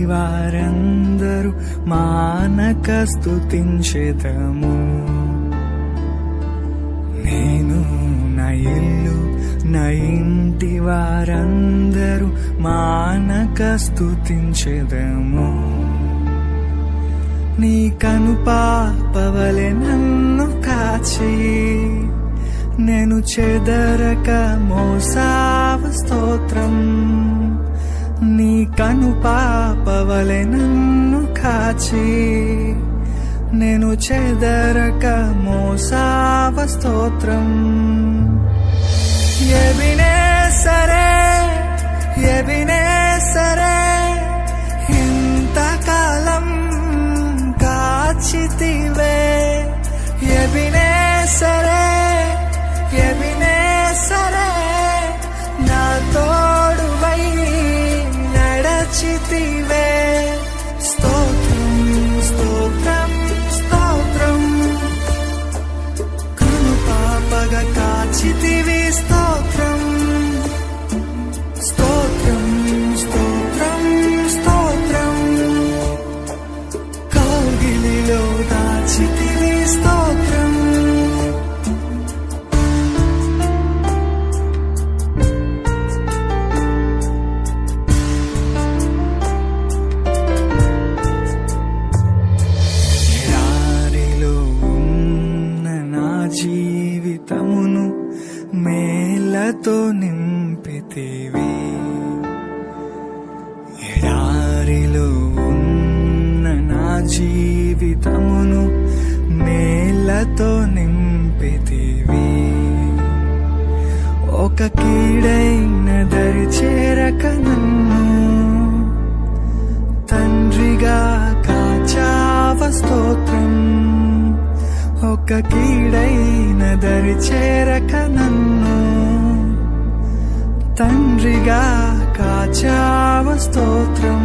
వారందరూ మానక స్తుతించెదము. నేను నా ఇల్లు నా ఇంటి వారందరూ మానక స్తుతించెదము. నీ కనుపాపవలె నన్ను కాచి నేను చెదరక మోసావ స్తోత్రం. నీ కనుపాపవలె నన్ను కాచి నేను చెదరక మోసావ స్తోత్రం. ఎబినేసరే ఎబినేసరే ఇంతకాలం కాచితివే. ఎబినేసరే ఎబినేసరే నా తోడువై నడచితివే. స్తోత్రం స్తోత్రం స్తోత్రం కృపాపగ కాచితివి. స్తోత్రం స్తోత్రం స్తోత్రం స్తోత్రం కౌగిలిలో దాచితివి. స్తోత్రం ఎడారిలో ఉన్న నా జీవితమును మేలతో నింపితివి. ఎడారిలో ఉన్న నా జీవితమును మేలతో నింపితివి. ఒక కీడైన దరి చేరక నన్ను తండ్రిగా కాచావ. స్తోత్రం ఒక కీడైన దరి చేరక నన్ను తండ్రిగా కాచావ. స్తోత్రం